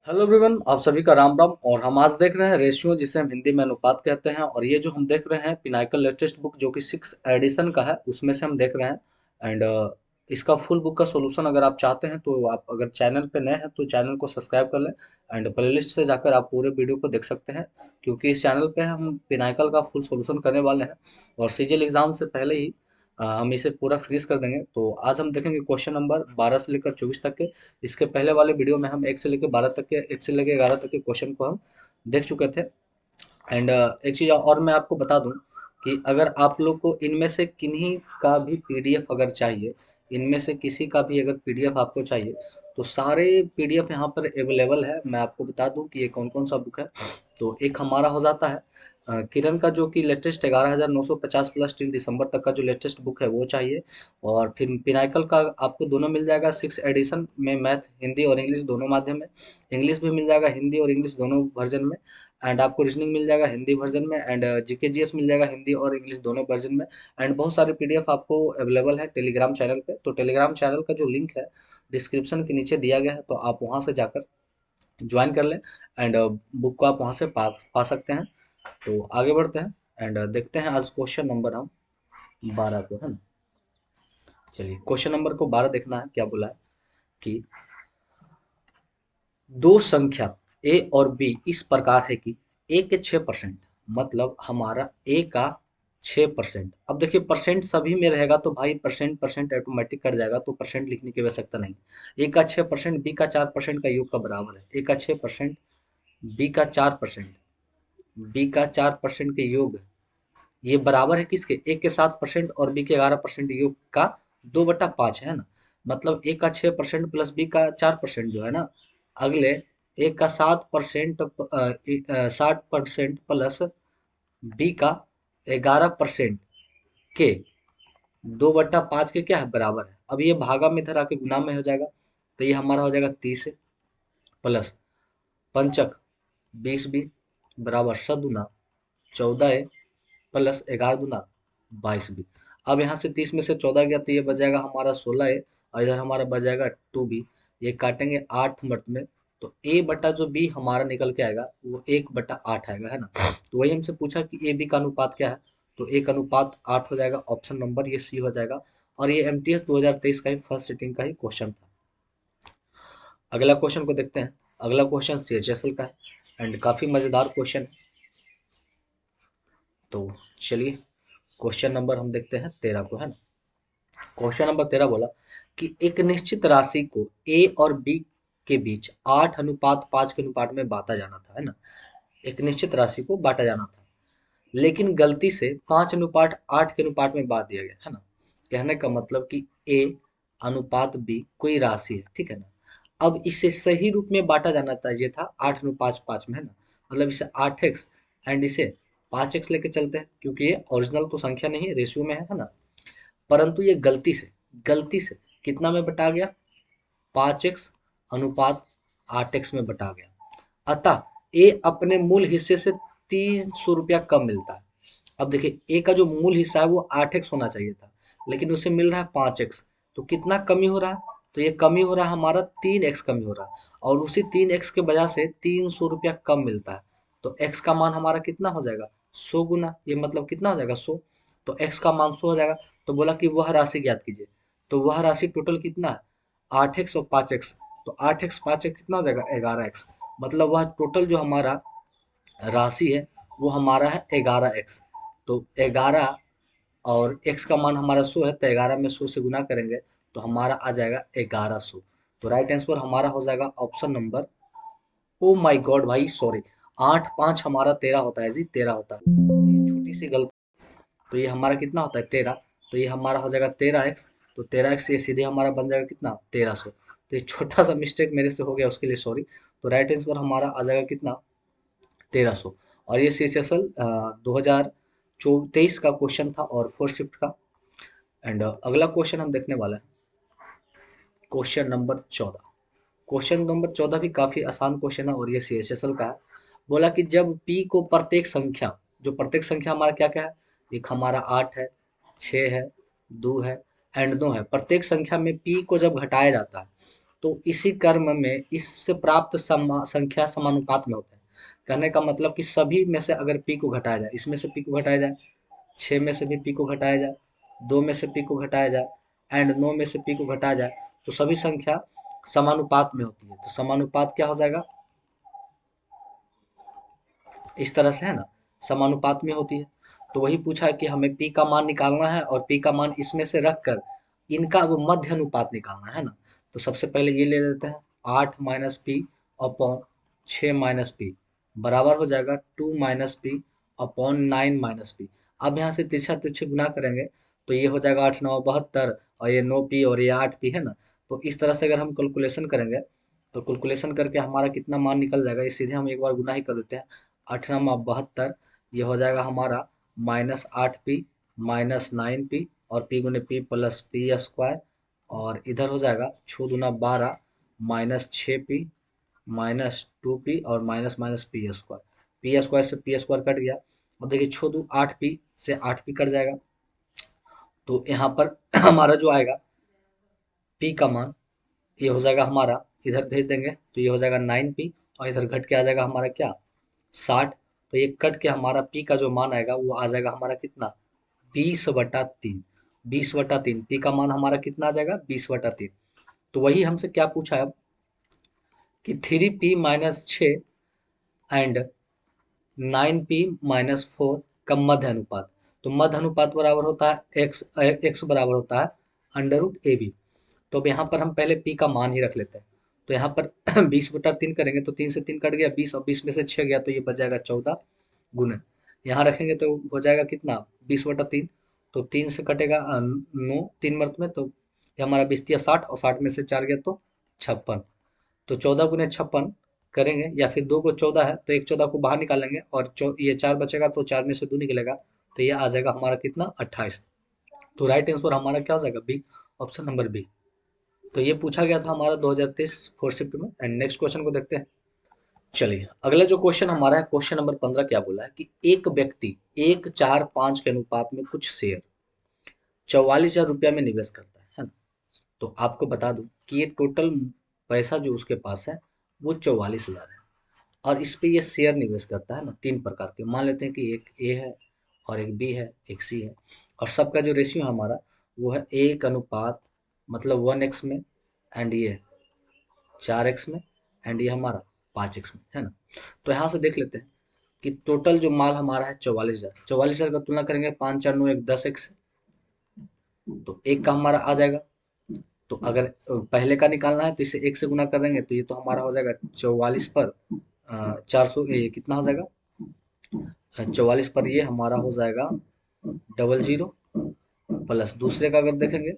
Hello everyone, आप सभी का राम राम। और हम आज देख रहे हैं रेशियो, जिसे हम हिंदी में अनुपात कहते हैं। और ये जो हम देख रहे हैं पिनाकल लेटेस्ट बुक, जो कि 6 एडिशन का है, उसमें से हम देख रहे हैं। एंड इसका फुल बुक का सॉल्यूशन अगर आप चाहते हैं तो आप अगर चैनल पे नए हैं तो चैनल को सब्सक्राइब कर लें। एंड प्लेलिस्ट से जाकर आप पूरे वीडियो को देख सकते हैं, क्योंकि इस चैनल पे हम पिनाकल का फुल सॉल्यूशन करने वाले हैं। और सीजीएल एग्जाम से पहले ही हम इसे पूरा फिनिश कर देंगे। तो आज हम देखेंगे क्वेश्चन नंबर 12 से लेकर 24 तक के। इसके पहले वाले वीडियो में हम 1 से लेकर 12 तक के, 1 से लेकर 11 तक के क्वेश्चन को हम देख चुके थे। एंड एक चीज़ और मैं आपको बता दूं कि अगर आप लोग को इनमें से किन्हीं का भी पीडीएफ अगर चाहिए, इनमें से किसी का भी अगर पीडीएफ आपको चाहिए, तो सारे पीडीएफ यहाँ पर अवेलेबल है। मैं आपको बता दूं कि ये कौन कौन सा बुक है। तो एक हमारा हो जाता है किरण का, जो कि लेटेस्ट 11,950 प्लस टिल दिसंबर तक का जो लेटेस्ट बुक है वो चाहिए। और फिर पिनाकल का आपको दोनों मिल जाएगा 6 एडिशन में, मैथ हिंदी और इंग्लिश दोनों माध्यम में। इंग्लिश भी मिल जाएगा, हिंदी और इंग्लिश दोनों वर्जन में। एंड आपको रीजनिंग मिल जाएगा हिंदी वर्जन में। एंड जीके जीएस मिल जाएगा हिंदी और इंग्लिश दोनों वर्जन में। एंड बहुत सारे पीडीएफ आपको अवेलेबल है टेलीग्राम चैनल पे। तो टेलीग्राम चैनल का जो लिंक है डिस्क्रिप्शन के नीचे दिया गया है, तो आप वहां से जाकर ज्वाइन कर लें। एंड बुक को आप वहां से पा सकते हैं। तो आगे बढ़ते हैं एंड देखते हैं आज क्वेश्चन नंबर हम 12 को, है ना। चलिए, क्वेश्चन नंबर को 12 देखना है, क्या बोला है कि दो संख्या ए और बी इस प्रकार है कि ए के 6%, मतलब हमारा ए का 6%। अब देखिए, परसेंट सभी में रहेगा तो भाई परसेंट परसेंट ऑटोमेटिक कट जाएगा, तो परसेंट लिखने की आवश्यकता नहीं। ए का 6% बी का 4% का योग का बराबर है। ए का 6%, बी का 4%, बी का 4% के योग, ये बराबर है किसके? ए के 7% और बी के 11% योग का 2/5 है ना। मतलब ए का 6% प्लस बी का 4% जो है ना, अगले ए का 7%, 60% प्लस बी का 11% के 2/5 के क्या है? बराबर है। अब ये भागा में इधर आके गुना में हो जाएगा, तो ये हमारा हो जाएगा 30 प्लस पंचक 20 बी बराबर सदुना 14 प्लस 11 दूना 22 बी। अब यहाँ से 30 में से 14 गया तो ये बच जाएगा हमारा 16 है। और इधर हमारा बच जाएगा 2 बी। ये काटेंगे 8 मर्त में, तो ए बटा जो बी हमारा निकल के आएगा वो 1/8 आएगा, है ना। तो वही हमसे पूछा कि ए बी का अनुपात क्या है, तो एक अनुपात 8 हो जाएगा। ऑप्शन नंबर ये सी हो जाएगा। और ये एमटीएस 2023 का ही फर्स्ट सिटिंग का ही क्वेश्चन था। अगला क्वेश्चन को देखते हैं। अगला क्वेश्चन सीएचएसएल का है एंड काफी मजेदार क्वेश्चन है। तो चलिए, क्वेश्चन नंबर हम देखते हैं 13 को, है ना। क्वेश्चन नंबर 13 बोला कि एक निश्चित राशि को ए और बी के बीच 8:5 के अनुपात में बांटा जाना था, है ना। एक निश्चित राशि को बांटा जाना था, लेकिन गलती से 5:8 के अनुपात में बांट दिया गया, है ना। कहने का मतलब कि ए अनुपात बी कोई राशि है, ठीक है ना। अब इसे सही रूप में बांटा जाना चाहिए था 8:5 में, है ना। मतलब इसे 8x एंड इसे 5x लेके चलते हैं, क्योंकि ये ओरिजिनल तो संख्या नहीं है, रेशियो में है ना। परंतु ये गलती से कितना में बटा गया? 5x अनुपात 8x में बटा गया। अतः ए अपने मूल हिस्से से 300 रुपया कम मिलता है। अब देखिए, ए का जो मूल हिस्सा है वो 8x होना चाहिए था, लेकिन उसे मिल रहा है 5x। तो कितना कमी हो रहा है? तो ये कमी हो रहा है हमारा 3x कमी हो रहा है। और उसी 3x के वजह से 300 रुपया कम मिलता है। तो x का मान हमारा कितना हो जाएगा? 100 गुना, ये मतलब कितना हो जाएगा? 100। तो x का मान 100 हो जाएगा। तो बोला कि वह राशि ज्ञात कीजिए। तो वह राशि टोटल कितना है? 8x और 5x। तो 8x 5x कितना हो जाएगा? 11x। मतलब वह टोटल जो हमारा राशि है वो हमारा है 11x। तो 11 और x का मान हमारा 100 है, तो 11 में 100 से गुना करेंगे तो हमारा आ जाएगा 1100। तो राइट आंसर हमारा हो जाएगा option number, oh my God भाई सॉरी, 8×5 हमारा 13 होता है जी, 13 होता है। ये छोटी सी गलती। तो ये हमारा कितना होता है? 13। तो ये हमारा हो जाएगा 13x। तो 13x ये सीधे हमारा बन जाएगा कितना? 1300। तो ये छोटा सा मिस्टेक मेरे से हो गया, उसके लिए सॉरी। तो राइट आंसर हमारा आ जाएगा कितना? 1300। और ये सीएचएसएल 2023 का क्वेश्चन था और फोर्थ शिफ्ट का। एंड अगला क्वेश्चन हम देखने वाला है क्वेश्चन नंबर 14। क्वेश्चन नंबर 14 भी काफी आसान क्वेश्चन है और ये सीएचएसएल का है। बोला कि जब पी को प्रत्येक संख्या, जो प्रत्येक संख्या हमारा क्या क्या है? एक हमारा 8 है, 6 है, 2 है एंड 9 है। प्रत्येक संख्या में पी को जब घटाया जाता है तो इसी क्रम में इससे प्राप्त संख्या समानुपात में होते हैं। कहने का मतलब कि सभी में से अगर पी को घटाया जाए, इसमें से पी को घटाया जाए, 6 में से भी पी को घटाया जाए, 2 में से पी को घटाया जाए एंड 9 में से पी को घटाया जाए, तो सभी संख्या समानुपात में होती है। तो समानुपात क्या हो जाएगा, इस तरह से है ना, समानुपात में होती है। तो वही पूछा है कि हमें पी का मान निकालना है और पी का मान इसमें से रख कर इनका वो मध्य अनुपात निकालना है ना। तो सबसे पहले ये ले लेते हैं, 8 minus P upon 6 minus P बराबर हो जाएगा 2 minus P upon 9 minus P. अब यहाँ से तिरछा तिरछे गुना करेंगे तो ये हो जाएगा 8 9 72 और ये 9 पी और ये 8 पी है ना। तो इस तरह से अगर हम कैलकुलेशन करेंगे तो कैलकुलेशन करके हमारा कितना मान निकल जाएगा, ये सीधे हम एक बार गुना ही कर देते हैं। 8 9 72, ये हो जाएगा हमारा माइनस 8 पी माइनस 9 पी और पी गुने पी प्लस पी स्क्वायर, और इधर हो जाएगा 6 दूना 12 माइनस 6 पी माइनस 2 पी और माइनस माइनस पी स्क्वायर से पी स्क्वायर कट गया। और देखिए 6 2 8 पी से 8 पी कट जाएगा। तो यहाँ पर हमारा जो आएगा पी का मान, ये हो जाएगा हमारा, इधर भेज देंगे तो ये हो जाएगा 9 पी और इधर घट के आ जाएगा हमारा क्या, 60। तो ये कट के हमारा पी का जो मान आएगा वो आ जाएगा हमारा कितना, 20/3। 20/3 पी का मान हमारा कितना आ जाएगा, 20/3। तो वही हमसे क्या पूछा है कि 3p-6 एंड 9p-4 का मध्य अनुपात। तो मध्य अनुपात बराबर होता है एक्स बराबर होता है √ab। तो अब यहाँ पर हम पहले p का मान ही रख लेते हैं। तो यहाँ पर 20/3 करेंगे तो 3 से 3 कट गया 20 और 20 में से 6 गया तो ये बच जाएगा 14 गुने, यहाँ रखेंगे तो हो जाएगा कितना 20/3। तो 3 से कटेगा 9 3 मर्त में, तो ये हमारा 20×3 = 60 और 60 में से 4 गया तो 56। तो 14 गुने 56 करेंगे, या फिर 2 को 14 है तो एक 14 को बाहर निकालेंगे और ये 4 बचेगा तो 4 में से 2 निकलेगा तो ये आ जाएगा हमारा कितना 28। तो राइट आंसर हमारा क्या हो जाएगा, बी, ऑप्शन नंबर बी। तो ये पूछा गया था हमारा 2023 फोर्थ शिफ्ट में। एंड नेक्स्ट क्वेश्चन को देखते हैं। चलिए अगला जो क्वेश्चन हमारा है, क्वेश्चन नंबर 15 क्या बोला है कि एक व्यक्ति 1:4:5 के अनुपात में कुछ शेयर 44,000 रुपया में निवेश करता है ना। तो आपको बता दूं कि ये टोटल पैसा जो उसके पास है वो 44,000 है और इस पे ये शेयर निवेश करता है ना 3 प्रकार के। मान लेते हैं कि एक ए है और एक बी है एक सी है, और सबका जो रेशियो हमारा वो है 1 मतलब 1x में, एंड ये 4x में, एंड ये हमारा 5x में है ना। तो यहाँ से देख लेते हैं कि टोटल जो माल हमारा है 44,000। 44,000 का तुलना करेंगे 5 4 9 1 10x से, तो एक का हमारा आ जाएगा। तो अगर पहले का निकालना है तो इसे 1 से गुना कर देंगे तो ये तो हमारा हो जाएगा 44 पर 400, ये कितना हो जाएगा 44 पर ये हमारा हो जाएगा 00 प्लस दूसरे का अगर देखेंगे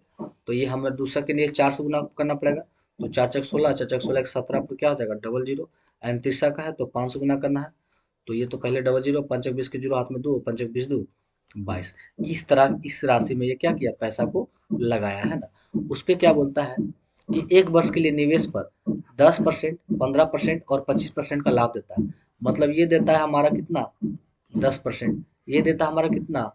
तो ये हमें दूसरा के लिए 4 से गुना करना पड़ेगा। तो 4×16 4×16 17 पर क्या हो जाएगा 00, एंड तीसरा का है तो 5 से गुना करना है। तो ये तो पहले 00, 5×20 के 0 हाथ में 2, 5×20 2 22। इस तरह इस राशि में ये क्या किया, पैसा को लगाया है ना। उस पे क्या बोलता है कि एक वर्ष के लिए निवेश पर 10%, 15% और 25% का लाभ देता है। मतलब ये देता है हमारा कितना 10%, ये देता है हमारा कितना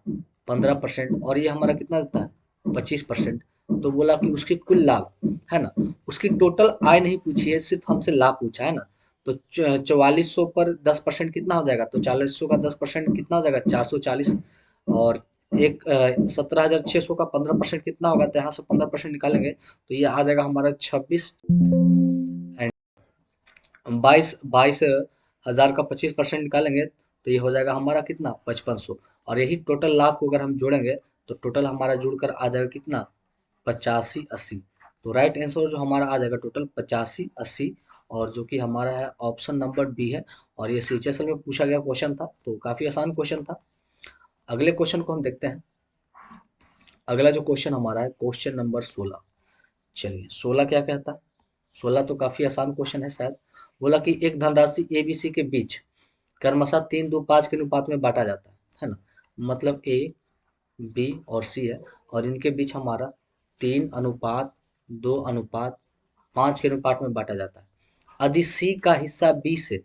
15% और ये हमारा कितना देता है 25%। तो बोला कि उसकी कुल लाभ है ना, उसकी टोटल आय नहीं पूछी है, सिर्फ हमसे लाभ पूछा है ना। तो 4400 पर 10% कितना हो जाएगा, तो 4400 का 10% कितना हो जाएगा 440, और एक 17,600 का 15% कितना होगा, तो यहाँ से 15% निकालेंगे तो ये आ जाएगा हमारा 26, एंड 22,000 का 25% निकालेंगे तो ये हो जाएगा हमारा कितना 5500। और यही टोटल लाभ को अगर हम जोड़ेंगे तो टोटल हमारा जुड़कर आ जाएगा कितना 8580। तो राइट आंसर जो हमारा आ जाएगा टोटल 8580, और जो कि हमारा है ऑप्शन नंबर बी है। और ये सीएचएसएल में पूछा गया क्वेश्चन था तो काफी आसान क्वेश्चन था। अगले क्वेश्चन को हम देखते हैं। अगला जो क्वेश्चन हमारा है क्वेश्चन नंबर 16। चलिए 16 क्या कहता है, 16 तो काफी आसान क्वेश्चन है शायद। बोला कि एक धनराशि एबीसी के बीच क्रमशः 3-2-5 के अनुपात में बांटा जाता है ना। मतलब ए बी और सी है और इनके बीच हमारा 3:2:5 के अनुपात में बांटा जाता है। यदि सी का हिस्सा बी से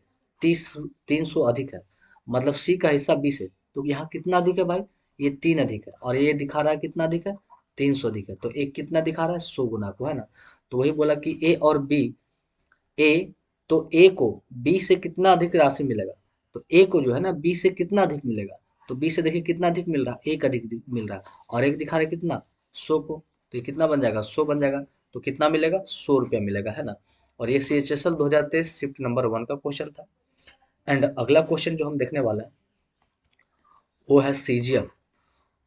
300 अधिक है, मतलब सी का हिस्सा बी से, तो यहाँ कितना अधिक है भाई, ये 3 अधिक है, और ये दिखा रहा है कितना अधिक है 300 अधिक है, तो ए कितना दिखा रहा है, 100 गुना को, है ना। तो वही बोला कि ए और बी, ए, तो ए को बी से कितना अधिक राशि मिलेगा, तो ए को जो है ना बी से कितना अधिक मिलेगा, तो बी से देखिए कितना अधिक मिल रहा है, एक अधिक मिल रहा है, और एक दिखा रहा है कितना, 100 को, तो ये कितना बन जाएगा, 100 बन जाएगा। तो कितना मिलेगा, 100 रुपया मिलेगा, है ना। और ये C H S L 2023 shift number 1 का क्वेश्चन था। एंड अगला क्वेश्चन जो हम देखने वाला है वो है सीजीएल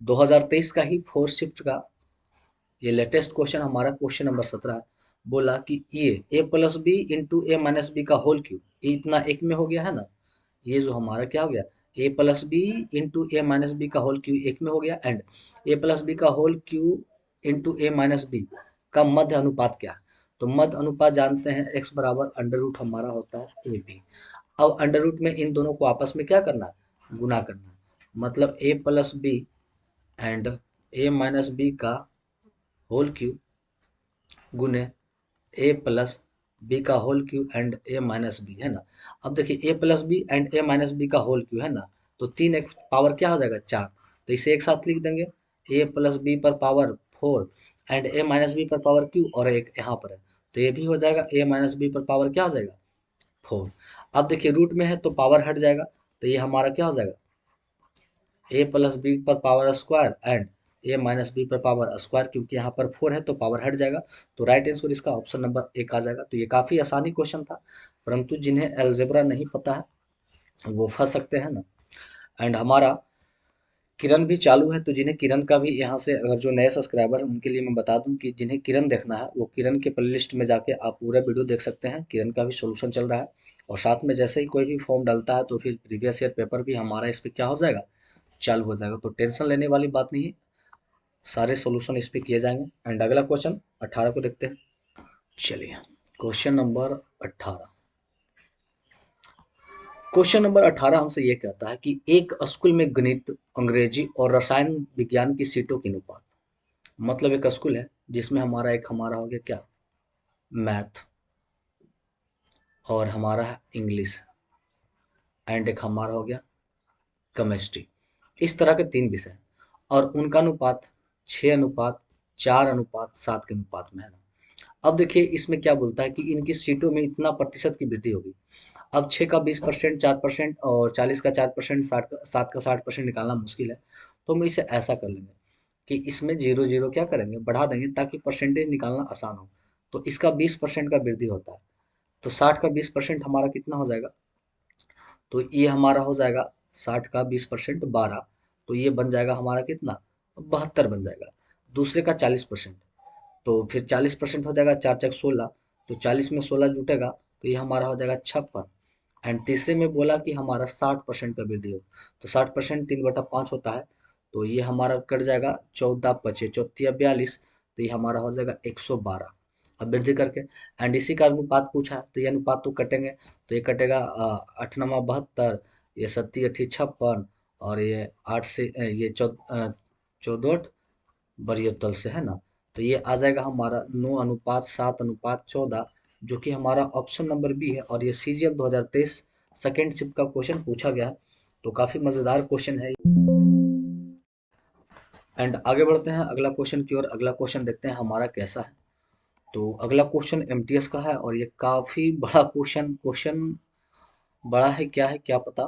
2023 का ही 4 शिफ्ट का ये लेटेस्ट क्वेश्चन, हमारा क्वेश्चन नंबर 17 है। बोला कि ये ए प्लस बी इंटू ए माइनस बी का होल क्यूब, ये इतना एक में हो गया, है ना। ये जो हमारा क्या हो गया, ए प्लस बी इंटू ए माइनस बी का होल क्यूब एक में हो गया, एंड ए प्लस बी का होल क्यूब इंटू ए माइनस बी का मध्य अनुपात क्या है। तो मध्य अनुपात जानते हैं, एक्स बराबर अंडर रूट हमारा होता है ए बी। अब अंडर रूट में इन दोनों को आपस में क्या करना है, गुना करना है। मतलब A plus B and A minus B का होल क्यूब गुने ए प्लस बी का whole cube and A minus B, है ना। अब देखिए A plus B and A minus B का होल क्यूब, है ना, तो 3 एक पावर क्या हो जाएगा, 4, तो इसे एक साथ लिख देंगे, ए प्लस बी पर power 4 and A minus B पर पावर क्यू, और एक यहाँ पर है, तो ये भी हो जाएगा ए माइनस बी पर पावर क्या हो जाएगा, 4। अब देखिए रूट में है तो पावर हट जाएगा, तो ये हमारा क्या हो जाएगा, ए प्लस बी पर power square and A minus B पर पावर स्क्वायर, क्योंकि यहाँ पर 4 है तो पावर हट जाएगा, तो राइट आंसर इसका ऑप्शन नंबर 1 आ जाएगा। तो ये काफ़ी आसानी क्वेश्चन था, परंतु जिन्हें अलजेब्रा नहीं पता है वो फंस सकते हैं ना। एंड हमारा किरण भी चालू है, तो जिन्हें किरण का भी यहाँ से, अगर जो नए सब्सक्राइबर हैं उनके लिए मैं बता दूं कि जिन्हें किरण देखना है वो किरण के प्लेलिस्ट में जाके आप पूरा वीडियो देख सकते हैं, किरण का भी सोल्यूशन चल रहा है। और साथ में जैसे ही कोई भी फॉर्म डलता है तो फिर प्रीवियस ईयर पेपर भी हमारा इस पर क्या हो जाएगा, चालू हो जाएगा, तो टेंशन लेने वाली बात नहीं है, सारे सॉल्यूशन इस पे किए जाएंगे। एंड अगला क्वेश्चन 18 को देखते हैं। चलिए क्वेश्चन नंबर 18, क्वेश्चन नंबर 18 हमसे ये कहता है कि एक स्कूल में गणित, अंग्रेजी और रसायन विज्ञान की सीटों की अनुपात, मतलब एक स्कूल है जिसमें हमारा हो गया क्या, मैथ, और हमारा है इंग्लिश, एंड एक हमारा हो गया केमिस्ट्री, इस तरह के 3 विषय हैं, और उनका अनुपात 6:4:7 के अनुपात में है ना। अब देखिए इसमें क्या बोलता है कि इनकी सीटों में इतना प्रतिशत की वृद्धि होगी। अब 6 का 20%, 4% और 40 का 4%, 7 का 60% निकालना मुश्किल है, तो हम इसे ऐसा कर लेंगे कि इसमें जीरो जीरो क्या करेंगे, बढ़ा देंगे ताकि परसेंटेज निकालना आसान हो। तो इसका 20% का वृद्धि होता है, तो 60 का 20% हमारा कितना हो जाएगा, तो ये हमारा हो जाएगा 60 का 20% 12, तो ये बन जाएगा हमारा कितना, 72 बन जाएगा। दूसरे का 40%, तो फिर 40% हो जाएगा, 4 × 16, तो 40 में 16 जुटेगा, तो ये हमारा हो जाएगा 56। एंड तीसरे में बोला कि हमारा 60% का वृद्धि हो, तो 60% 3/5 होता है, तो ये हमारा कट जाएगा, 14 × 5 = 42, तो ये हमारा हो जाएगा 112। अब वृद्धि करके, एंड इसी का अनुपात पूछा है, तो ये अनुपात तो कटेंगे, तो ये कटेगा 8×9 = 72, ये 7×8 = 56, और ये 8 से ये 14 बरियतल से, है ना। तो ये आ जाएगा हमारा 9:7:14, जो कि हमारा ऑप्शन नंबर बी है, और ये सीजीएल 2023 सेकेंड शिफ्ट का क्वेश्चन पूछा गया है, तो काफ़ी मज़ेदार क्वेश्चन है। एंड आगे बढ़ते हैं अगला क्वेश्चन की ओर। अगला क्वेश्चन देखते हैं हमारा कैसा है। तो अगला क्वेश्चन एमटीएस का है, और ये काफ़ी बड़ा क्वेश्चन बड़ा है क्या पता,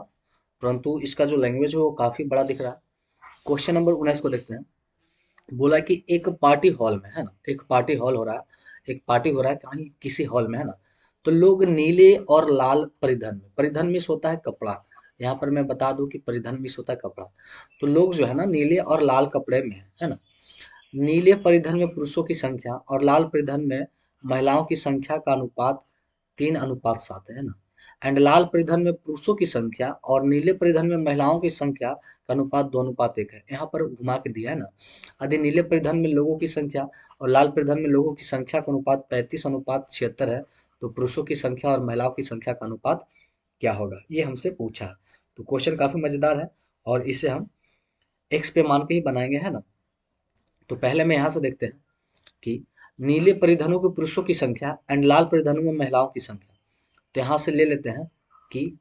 परंतु इसका जो लैंग्वेज है वो काफ़ी बड़ा दिख रहा है। क्वेश्चन नंबर 19 को देखते हैं। बोला कि एक पार्टी हॉल में, है ना, एक पार्टी हॉल हो रहा है, एक पार्टी हो रहा है कहीं किसी हॉल में, है ना। तो लोग नीले और लाल परिधान में, परिधान मिस होता है कपड़ा, यहाँ पर मैं बता दूं कि परिधान मिस होता है कपड़ा, तो लोग जो है ना नीले और लाल कपड़े में है ना। नीले परिधान में पुरुषों की संख्या और लाल परिधान में महिलाओं की संख्या का अनुपात 3:7 है ना। एंड लाल परिधान में पुरुषों की संख्या और नीले परिधान में महिलाओं की संख्या का अनुपात 2:1 है। यहाँ पर घुमा के दिया है ना। यदि नीले परिधान में लोगों की संख्या और लाल परिधान में लोगों की संख्या का अनुपात 35:76 है, तो पुरुषों की संख्या और महिलाओं की संख्या का अनुपात क्या होगा, ये हमसे पूछा है। तो क्वेश्चन काफी मजेदार है, और इसे हम एक्स पे मान के ही बनाएंगे, है ना। तो पहले में यहाँ से देखते हैं कि नीले परिधानों के पुरुषों की संख्या एंड लाल परिधानों में महिलाओं की संख्या। तो यहाँ से ले लेते हैं कि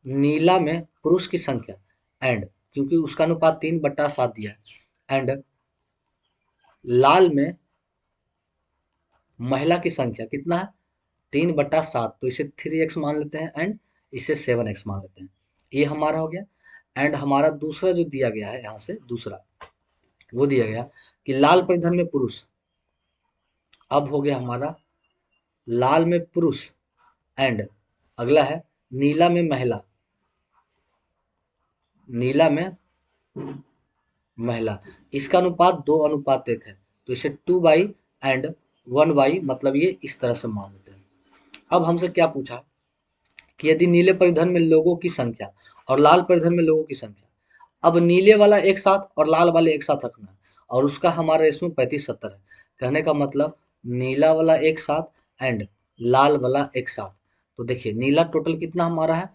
नीला में पुरुष की संख्या, एंड क्योंकि उसका अनुपात 3/7 दिया है, एंड लाल में महिला की संख्या कितना है, 3/7, तो इसे 3x मान लेते हैं एंड इसे 7x मान लेते हैं। ये हमारा हो गया। एंड हमारा दूसरा जो दिया गया है यहाँ से दूसरा वो दिया गया कि लाल परिधान में पुरुष। अब हो गया हमारा लाल में पुरुष एंड अगला है नीला में महिला। नीला में महिला, इसका अनुपात 2:1 है, तो इसे 2 एंड 1 मतलब ये इस तरह से मान लेते हैं। अब हमसे क्या पूछा कि यदि नीले परिधान में लोगों की संख्या और लाल परिधान में लोगों की संख्या, अब नीले वाला एक साथ और लाल वाले एक साथ रखना है और उसका हमारा रेशियो 35:70 है। कहने का मतलब नीला वाला एक साथ एंड लाल वाला एक साथ। तो देखिए नीला टोटल कितना हमारा है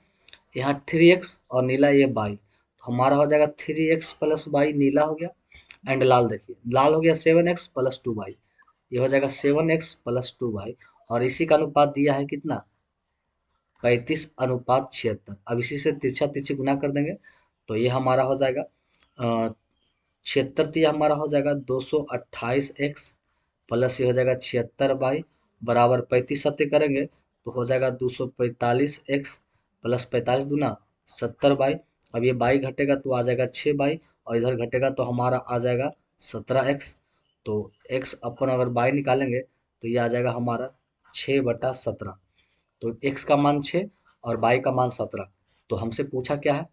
यहाँ 3x और नीला ये बाई, तो हमारा हो जाएगा 3x प्लस बाई नीला हो गया एंड लाल देखिए लाल हो गया 7x प्लस 2 बाई, ये हो जाएगा 7x प्लस 2 बाई और इसी का अनुपात दिया है कितना 35:76। अब इसी से तिरछा तिरछी गुना कर देंगे तो ये हमारा हो जाएगा 76, तो ये हमारा हो जाएगा 228x प्लस ये हो जाएगा 76 बाई बराबर 35 करेंगे तो हो जाएगा 245x प्लस 45 दूना 70 बाई। अब ये बाई घटेगा तो आ जाएगा 6 बाई और इधर घटेगा तो हमारा आ जाएगा 17x। तो x अपन अगर बाई निकालेंगे तो ये आ जाएगा हमारा 6/17। तो x का मान 6 और y का मान 17। तो हमसे पूछा क्या है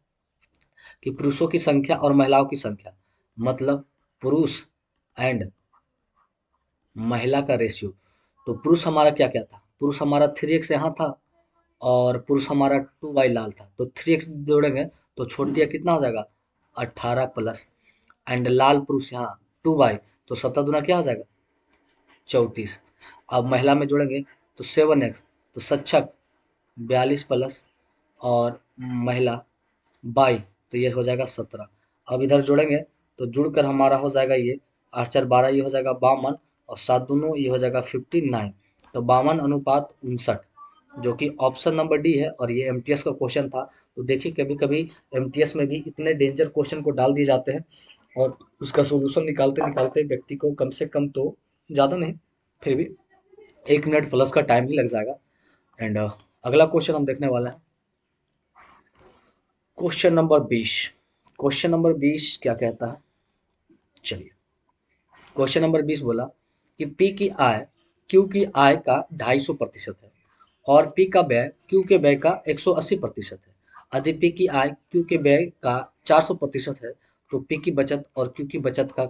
कि पुरुषों की संख्या और महिलाओं की संख्या, मतलब पुरुष एंड महिला का रेशियो। तो पुरुष हमारा क्या क्या था, पुरुष हमारा 3x यहाँ था और पुरुष हमारा 2 बाई लाल था, तो 3x जोड़ेंगे तो छोड़ दिया कितना हो जाएगा 18 प्लस एंड लाल पुरुष यहाँ 2 बाई, तो 17 दूना क्या हो जाएगा 34। अब महिला में जोड़ेंगे तो 7x, तो सच्छक 42 प्लस और महिला बाई, तो ये हो जाएगा 17। अब इधर जोड़ेंगे तो जुड़कर हमारा हो जाएगा ये 8×4 = 12, ये हो जाएगा 52 और 7 दूनों ये हो जाएगा 59। तो 52:59 जो कि ऑप्शन नंबर डी है और ये एमटीएस का क्वेश्चन था। तो देखिए कभी कभी एमटीएस में भी इतने डेंजर क्वेश्चन को डाल दिए जाते हैं और उसका सोल्यूशन निकालते निकालते व्यक्ति को कम से कम तो ज़्यादा नहीं फिर भी 1 मिनट प्लस का टाइम ही लग जाएगा। एंड अगला क्वेश्चन हम देखने वाले हैं क्वेश्चन नंबर 20। क्वेश्चन नंबर 20 क्या कहता है, चलिए क्वेश्चन नंबर 20 बोला कि पी की आय क्यू की आय का 250% है और पी का व्यय क्यू के व्यय का 180% है। यदि पी की आय क्यू के व्यय का 400% है तो पी की बचत और क्यू की बचत का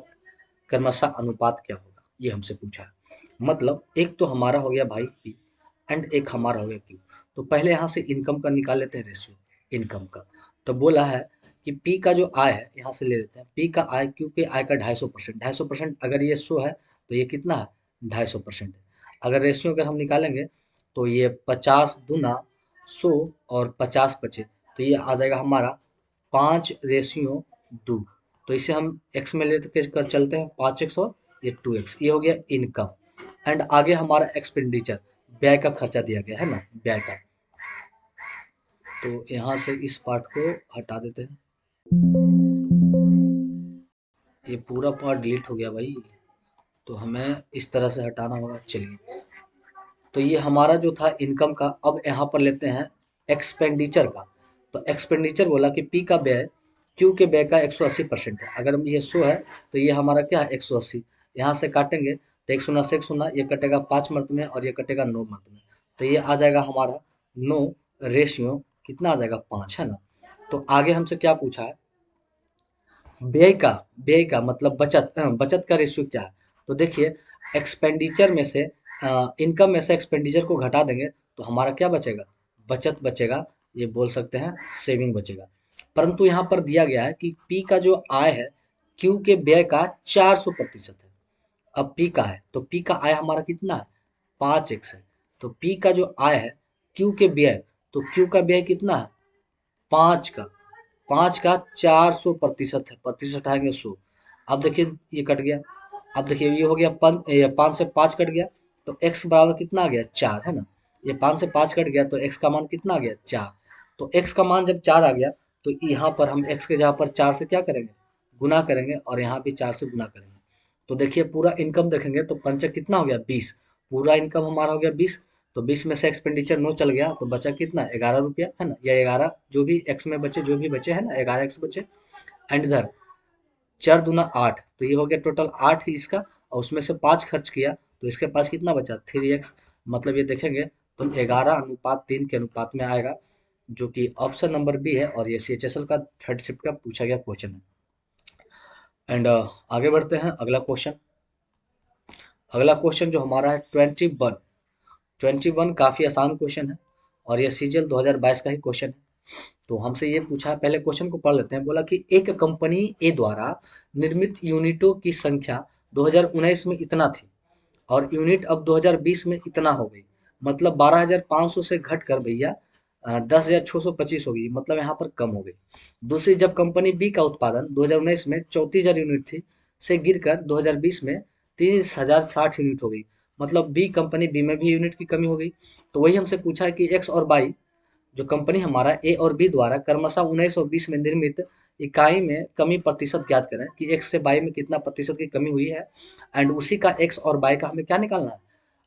क्रमशः अनुपात क्या होगा, ये हमसे पूछा है। मतलब एक तो हमारा हो गया भाई पी एंड एक हमारा हो गया क्यू। तो पहले यहाँ से इनकम का निकाल लेते हैं रेशियो इनकम का। तो बोला है कि पी का जो आय है यहाँ से ले लेते हैं, पी का आय क्यू के आय का 250%, 250% अगर ये 100 है तो ये कितना है 250% है। अगर रेशियो अगर हम निकालेंगे तो ये 50 दूना 100 और 50 बचे तो ये आ जाएगा हमारा 5:2। तो इसे हम एक्स में लेकर कर चलते हैं 5x और ये 2x, ये हो गया इनकम। एंड आगे हमारा एक्सपेंडिचर व्यय का खर्चा दिया गया है ना व्यय का, तो यहाँ से इस पार्ट को हटा देते हैं। ये पूरा पार्ट डिलीट हो गया भाई, तो हमें इस तरह से हटाना होगा। चलिए तो ये हमारा जो था इनकम का, अब यहाँ पर लेते हैं एक्सपेंडिचर का। तो एक्सपेंडिचर बोला कि पी का व्यय क्यू के व्यय का 180% है। अगर ये 100 है तो ये हमारा क्या है 180, यहाँ से काटेंगे तो 1 से 1 ये कटेगा 5 मर्त में और ये कटेगा 9 मर्त में, तो ये आ जाएगा हमारा 9 रेशियो कितना आ जाएगा 5 है ना। तो आगे हमसे क्या पूछा है व्यय का मतलब बचत बचत का रेशियो क्या है। तो देखिए एक्सपेंडिचर में से इनकम में से एक्सपेंडिचर को घटा देंगे तो हमारा क्या बचेगा बचत बचेगा, ये बोल सकते हैं सेविंग बचेगा। परंतु यहाँ पर दिया गया है कि पी का जो आय है क्यू के व्यय का 400% है। अब पी का है तो पी का आय हमारा कितना है 5x है, तो पी का जो आय है क्यू के व्यय, तो क्यू का व्यय कितना है 5 का, 5 का 400% है, प्रतिशत हटाएंगे 100। अब देखिए ये कट गया, अब देखिए ये हो गया 5 से 5 कट गया तो x बराबर कितना आ गया 4 है ना। ये 5 से 5 कट गया तो x का मान कितना आ गया 4। तो x का मान जब 4 आ गया तो यहाँ पर हम x के जगह पर 4 से क्या करेंगे गुना करेंगे और यहाँ भी 4 से गुना करेंगे। तो देखिए पूरा इनकम देखेंगे तो पंचक कितना हो गया 20, पूरा इनकम हमारा हो गया 20। तो 20 में से एक्सपेंडिचर 9 चल गया तो बचा कितना 11 रुपया है ना, या 11 जो भी एक्स में बचे, जो भी बचे है ना 11 एक्स बचे। एंड इधर 4 दूना 8, तो ये हो गया टोटल 8 ही इसका, और उसमें से 5 खर्च किया तो इसके पास कितना बचा 3x। मतलब ये देखेंगे तो 11:3 के अनुपात में आएगा, जो कि ऑप्शन नंबर बी है, और ये CHSL का थर्ड शिफ्ट का पूछा गया क्वेश्चन है। एंड आगे बढ़ते हैं अगला क्वेश्चन। अगला क्वेश्चन जो हमारा है 21। 21 काफ़ी आसान क्वेश्चन है, और ये CGL 2022 का ही क्वेश्चन है। तो हमसे ये पूछा है, पहले क्वेश्चन को पढ़ लेते हैं। बोला कि एक कंपनी ए द्वारा निर्मित यूनिटों की संख्या 2019 में इतना थी, और यूनिट अब 2020 में इतना हो गई। मतलब 12,500 से घट कर भैया 10,625 हो गई, मतलब यहाँ पर कम हो गई। दूसरी, जब कंपनी बी का उत्पादन 2019 में 34,000 यूनिट थी से गिरकर 2020 में 30,060 यूनिट हो गई, मतलब बी कंपनी बी में भी यूनिट की कमी हो गई। तो वही हमसे पूछा है कि एक्स और वाई जो कंपनी हमारा ए और बी द्वारा क्रमशः 19 और 20 में निर्मित इकाई में कमी प्रतिशत ज्ञात करें कि एक्स से बाई में कितना प्रतिशत की कमी हुई है। एंड उसी का एक्स और बाई का हमें क्या निकालना है,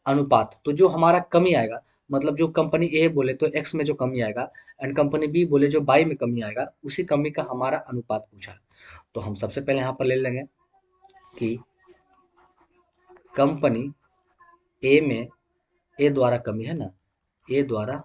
अनुपात। तो जो हमारा कमी आएगा, मतलब जो कंपनी ए बोले तो एक्स में जो कमी आएगा, एंड कंपनी बी बोले जो बाई में कमी आएगा, उसी कमी का हमारा अनुपात पूछा है। तो हम सबसे पहले यहाँ पर ले लेंगे कि कंपनी ए में ए द्वारा कमी है ना, ए द्वारा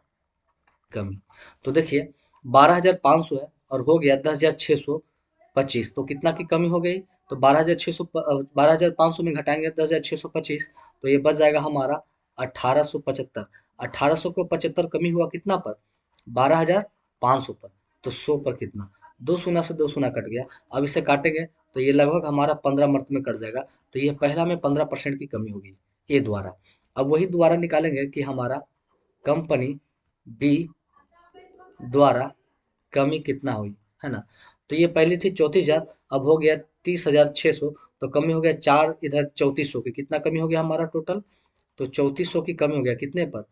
कमी। तो देखिए 12,500 है और हो गया 10,625, तो कितना की कमी हो गई, तो 12,500 में घटाएंगे 10,625, तो ये बच जाएगा हमारा 1,875। 1,800 को 75 कमी हुआ कितना पर, 12,500 पर। तो 100 पर कितना, दो शून्य से दो शून्य कट गया। अब इसे काटेंगे तो ये लगभग हमारा 15 मर्त में कट जाएगा। तो ये पहला में 15% की कमी होगी ए द्वारा। अब वही द्वारा निकालेंगे कि हमारा कंपनी बी द्वारा कमी कितना हुई, है ना। तो ये पहली थी 34,000, अब हो गया 30,600, तो कमी हो गया 4, इधर 3400 की कितना कमी हो गया हमारा टोटल, तो 3400 की कमी हो गया कितने पर,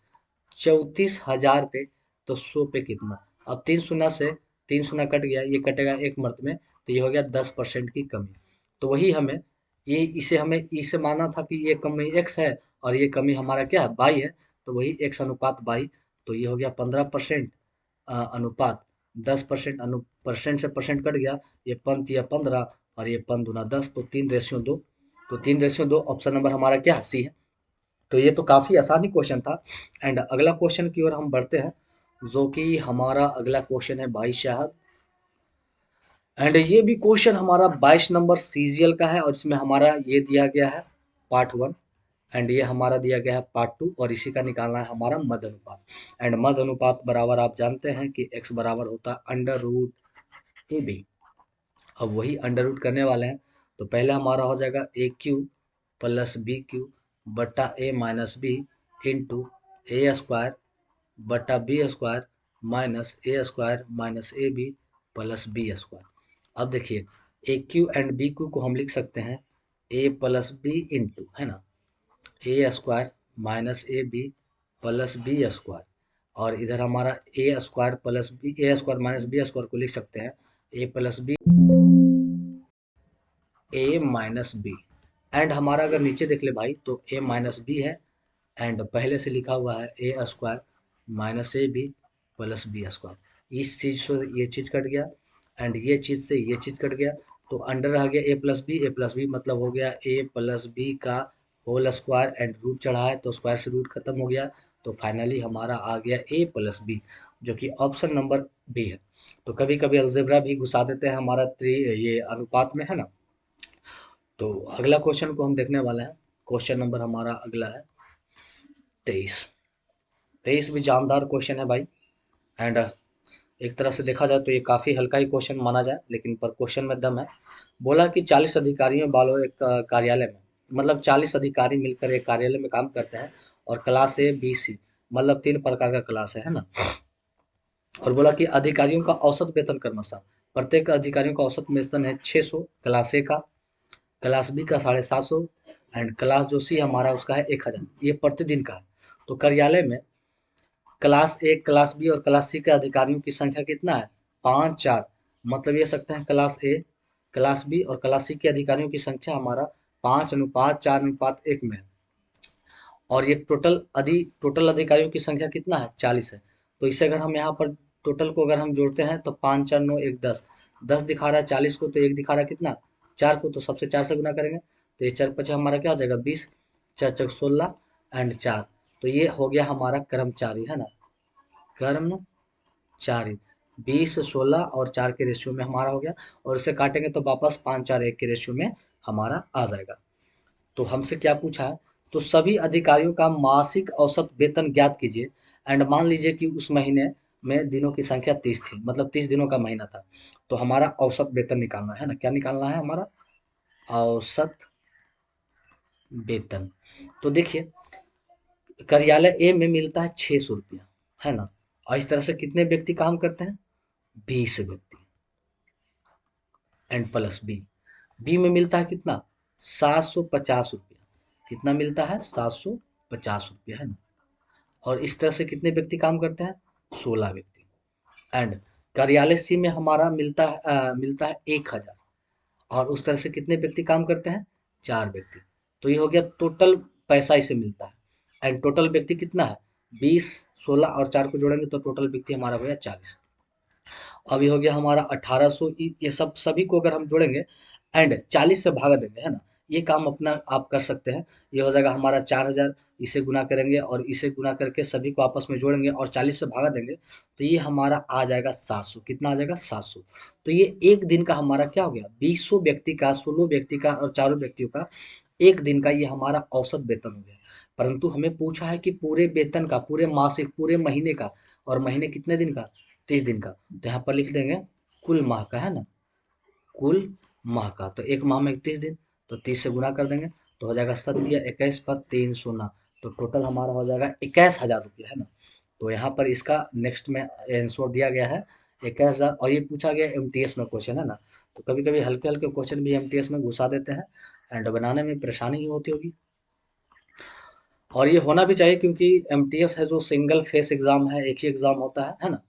34,000 पे। तो 100 पे कितना, अब 3 शून्य से 3 शून्य कट गया, ये कटेगा एक मर्त में, तो ये हो गया 10% की कमी। तो वही हमें ये इसे हमें इसे माना था कि ये कमी एक्स है और ये कमी हमारा क्या है बाई है, तो वही एक्स अनुपात बाई। तो ये हो गया 15% अनुपात 10%, अनु परसेंट से परसेंट कट गया, ये पंत या 15 और ये पंद दूना 10, तो 3:2। तो 3:2 ऑप्शन नंबर हमारा क्या सी है। तो ये तो काफ़ी आसान ही क्वेश्चन था। एंड अगला क्वेश्चन की ओर हम बढ़ते हैं, जो कि हमारा अगला क्वेश्चन है भाई साहब। एंड ये भी क्वेश्चन हमारा 22 नंबर सीजीएल का है, और इसमें हमारा ये दिया गया है पार्ट 1, एंड ये हमारा दिया गया है पार्ट 2, और इसी का निकालना है हमारा मद अनुपात। एंड मद अनुपात बराबर आप जानते हैं कि x बराबर होता है अंडर रूट ए बी। अब वही अंडर रूट करने वाले हैं, तो पहले हमारा हो जाएगा A Q plus B Q बटा A minus B into A square बटा B square minus A square minus A B plus B square. अब देखिए A Q and B Q को हम लिख सकते हैं ए प्लस बी इंटू, है ना, A square minus A B plus B square, और इधर हमारा A square plus B, A square minus B square को लिख सकते हैं A plus B A minus B. And हमारा अगर नीचे देख ले भाई तो ए माइनस बी है, एंड पहले से लिखा हुआ है A square minus A B plus B square. इस चीज़ से ये चीज़ कट गया, एंड ये चीज़ से ये चीज़ कट गया, तो अंडर रह गया ए प्लस बी मतलब हो गया ए प्लस बी का होल स्क्वायर, एंड रूट चढ़ा है तो स्क्वायर से रूट खत्म हो गया, तो फाइनली हमारा आ गया ए प्लस बी, जो कि ऑप्शन नंबर बी है। तो कभी कभी अलजेब्रा भी घुसा देते हैं हमारा ये अनुपात में, है ना। तो अगला क्वेश्चन को हम देखने वाले हैं। क्वेश्चन नंबर हमारा अगला है 23। 23 भी जानदार क्वेश्चन है भाई। एंड एक तरह से देखा जाए तो ये काफ़ी हल्का ही क्वेश्चन माना जाए, लेकिन पर क्वेश्चन में दम है। बोला कि 40 अधिकारियों वालों एक कार्यालय में, मतलब 40 अधिकारी मिलकर एक कार्यालय में काम करते हैं, और क्लास ए बी सी मतलब 3 प्रकार का क्लास है ना। और बोला कि अधिकारियों का औसत वेतन क्रमशः, प्रत्येक अधिकारियों का औसत वेतन है 600, क्लास ए का, क्लास बी का 750, एंड क्लास जो सी हमारा उसका है 1,000, ये प्रतिदिन का है। तो कार्यालय में क्लास ए, क्लास बी और क्लास सी के अधिकारियों की संख्या कितना है, 5 4, मतलब ये सकते हैं क्लास ए, क्लास बी और क्लास सी के अधिकारियों की संख्या हमारा 5:4:1 में है। और ये टोटल अधिकारियों की संख्या कितना है, 40 है। तो इसे अगर हम यहाँ पर टोटल को अगर हम जोड़ते हैं तो 5 4 9 1 10, 10 दिखा रहा है 40 को, तो एक दिखा रहा है कितना, 4 को, तो सबसे 4 से गुना करेंगे तो ये 4 5 हमारा क्या हो जाएगा 20, 4 4 16 एंड 4। तो ये हो गया हमारा कर्मचारी, है ना, कर्मचारी 20 16 और 4 के रेशियो में हमारा हो गया। और इसे काटेंगे तो वापस 5 4 1 के रेशियो में हमारा आ जाएगा। तो हमसे क्या पूछा है, तो सभी अधिकारियों का मासिक औसत वेतन ज्ञात कीजिए। एंड मान लीजिए कि उस महीने में दिनों की संख्या 30 थी, मतलब 30 दिनों का महीना था। तो हमारा औसत वेतन निकालना है ना, क्या निकालना है हमारा, औसत वेतन। तो देखिए कार्यालय ए में मिलता है 600 रुपया, है ना, और इस तरह से कितने व्यक्ति काम करते हैं, 20 व्यक्ति। एंड प्लस बी, बी में मिलता है कितना, 750 रुपया। कितना मिलता है, 750 रुपया, है ना। और इस तरह से कितने व्यक्ति काम करते हैं, 16 व्यक्ति। एंड कार्यालय सी में हमारा मिलता है 1000। और उस तरह से कितने व्यक्ति काम करते हैं, 4 व्यक्ति। तो ये हो गया टोटल पैसा इसे मिलता है। एंड टोटल व्यक्ति कितना है, 20 16 और 4 को जोड़ेंगे तो टोटल व्यक्ति हमारा हो गया 40। अब ये हो गया हमारा 1800। ये सब सभी को अगर हम जोड़ेंगे एंड 40 से भागा देंगे, है ना, ये काम अपना आप कर सकते हैं। ये हो जाएगा हमारा 4000, इसे गुना करेंगे और इसे गुना करके सभी को आपस में जोड़ेंगे और 40 से भागा देंगे तो ये हमारा आ जाएगा 700। कितना आ जाएगा, 700। तो ये एक दिन का हमारा क्या हो गया, 20 व्यक्ति का, 16 व्यक्ति का और 4 व्यक्तियों का एक दिन का ये हमारा औसत वेतन हो गया। परंतु हमें पूछा है कि पूरे वेतन का, पूरे मासिक, पूरे महीने का, और महीने कितने दिन का, 30 दिन का। तो यहाँ पर लिख देंगे कुल माह का, है ना, कुल माह का। तो एक माह में 30 दिन, तो 30 से गुना कर देंगे तो हो जाएगा 7 × 21 पर 3 शून्य। तो टोटल हमारा हो जाएगा 21,000 रुपया, है ना। तो यहाँ पर इसका नेक्स्ट में आंसर दिया गया है 21,000। और ये पूछा गया एमटीएस में क्वेश्चन, है ना। तो कभी कभी हल्के हल्के क्वेश्चन भी एमटीएस में घुसा देते हैं एंड बनाने में परेशानी ही होती होगी। और ये होना भी चाहिए क्योंकि एमटीएस है जो सिंगल फेस एग्जाम है, एक ही एग्जाम होता है ना।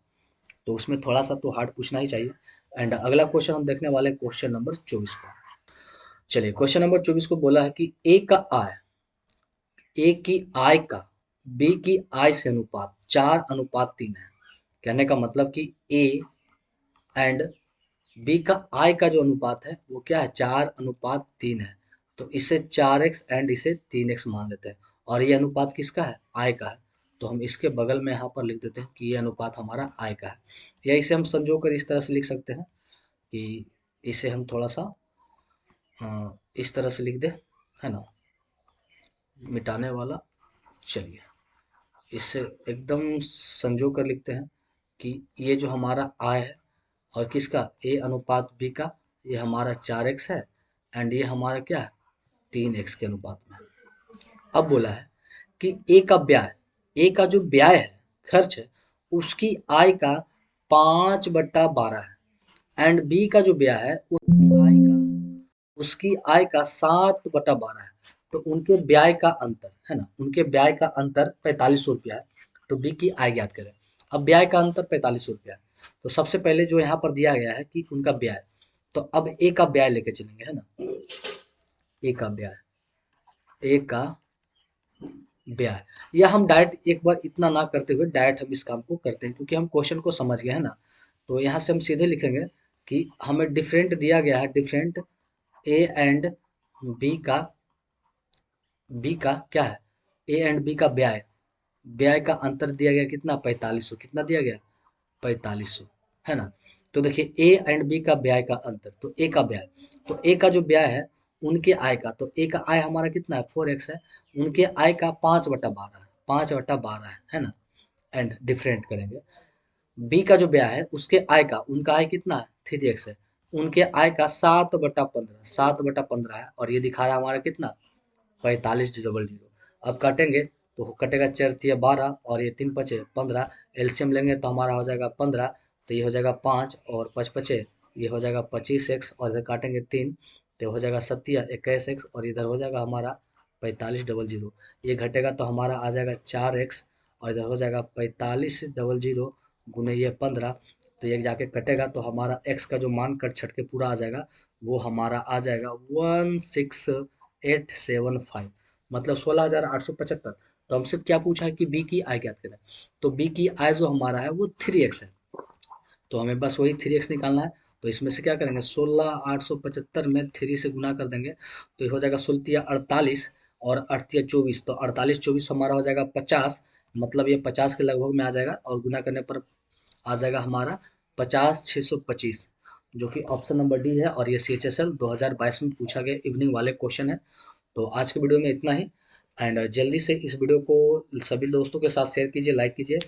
तो उसमें थोड़ा सा तो हार्ड पूछना ही चाहिए। एंड अगला क्वेश्चन हम देखने वाले क्वेश्चन नंबर 24 को। चलिए क्वेश्चन नंबर 24 को बोला है कि ए की आय का बी की आय से अनुपात 4:3 है। कहने का मतलब कि ए एंड बी का आय का जो अनुपात है वो क्या है, 4:3 है। तो इसे 4x एंड इसे 3x मान लेते हैं। और ये अनुपात किसका है, आय का है। तो हम इसके बगल में यहाँ पर लिख देते हैं कि ये अनुपात हमारा आय का है। या इसे हम संजो कर इस तरह से लिख सकते हैं कि इसे हम थोड़ा सा इस तरह से लिख दे, है ना, मिटाने वाला। चलिए इससे एकदम संजो कर लिखते हैं कि ये जो हमारा आय है और किसका, ए अनुपात बी का, ये हमारा 4x है एंड ये हमारा क्या है, 3x के अनुपात में। अब बोला है कि ए का जो व्यय है, खर्च है, उसकी आय का 5/12 है। एंड बी का जो व्यय है उसकी आय का 7/12 है। तो उनके ब्याज का अंतर, है ना, उनके ब्याज का अंतर 4500 रुपया है। तो बी की आय ज्ञात करें। अब ब्याज का अंतर 4500 रुपया है। तो सबसे पहले जो यहाँ पर दिया गया है कि उनका ब्याज, तो अब ए का ब्याज लेके चलेंगे, है ना, ए का ब्याज, ए का ब्याज। या हम डायरेक्ट एक बार इतना ना करते हुए डायरेक्ट हम इस काम को करते हैं क्योंकि हम क्वेश्चन को समझ गए, है ना। तो यहाँ से हम सीधे लिखेंगे कि हमें डिफरेंट दिया गया है, डिफरेंट ए एंड बी का, बी का क्या है, ए एंड बी का ब्याज, ब्याज का अंतर दिया गया कितना, 4500। कितना दिया गया, 4500, है ना। तो देखिए ए एंड बी का ब्याज का अंतर, तो ए का ब्याज, तो ए का जो ब्याज है उनके आय का, तो ए का आय हमारा कितना है, 4x है। उनके आय का 5/12 है, 5/12 है ना। एंड डिफरेंट करेंगे, बी का जो ब्याज है उसके आय का, उनका आय कितना है, 3x है। उनके आय का 7/15, 7/15 है। और ये दिखा रहा है हमारा कितना, 45,000। अब काटेंगे तो कटेगा 4×3 = 12 और ये 3×5 = 15। एलसीएम लेंगे तो हमारा हो जाएगा 15। तो ये हो जाएगा 5 और 5×5 ये हो जाएगा 25x और इधर काटेंगे 3 तो हो जाएगा 21x और इधर हो जाएगा हमारा 45,000। ये घटेगा तो हमारा आ जाएगा 4x और इधर हो जाएगा 45,000 गुने ये 15। तो ये जाके कटेगा तो हमारा x का जो मान कट छट के पूरा आ जाएगा, वो हमारा आ जाएगा 16 875, मतलब 16,875। तो हमसे क्या पूछा है कि बी की आय ज्ञात करें। तो बी की आय जो हमारा है वो 3x है, तो हमें बस वही 3x निकालना है। तो इसमें से क्या करेंगे, 16,875 में 3 से गुना कर देंगे, तो ये हो जाएगा 16 × 48 और 8 × 24, तो 48 × 24 हमारा हो जाएगा 50, मतलब ये 50 के लगभग में आ जाएगा, और गुना करने पर आ जाएगा हमारा 50,625, जो कि ऑप्शन नंबर डी है। और ये CHSL 2022 में पूछा गया इवनिंग वाले क्वेश्चन है। तो आज के वीडियो में इतना ही, एंड जल्दी से इस वीडियो को सभी दोस्तों के साथ शेयर कीजिए, लाइक कीजिए,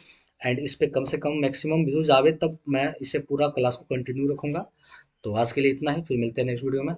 एंड इस पे कम से कम मैक्सिमम व्यूज़ आवे, तब मैं इसे पूरा क्लास को कंटिन्यू रखूँगा। तो आज के लिए इतना ही, फिर मिलते हैं नेक्स्ट वीडियो में।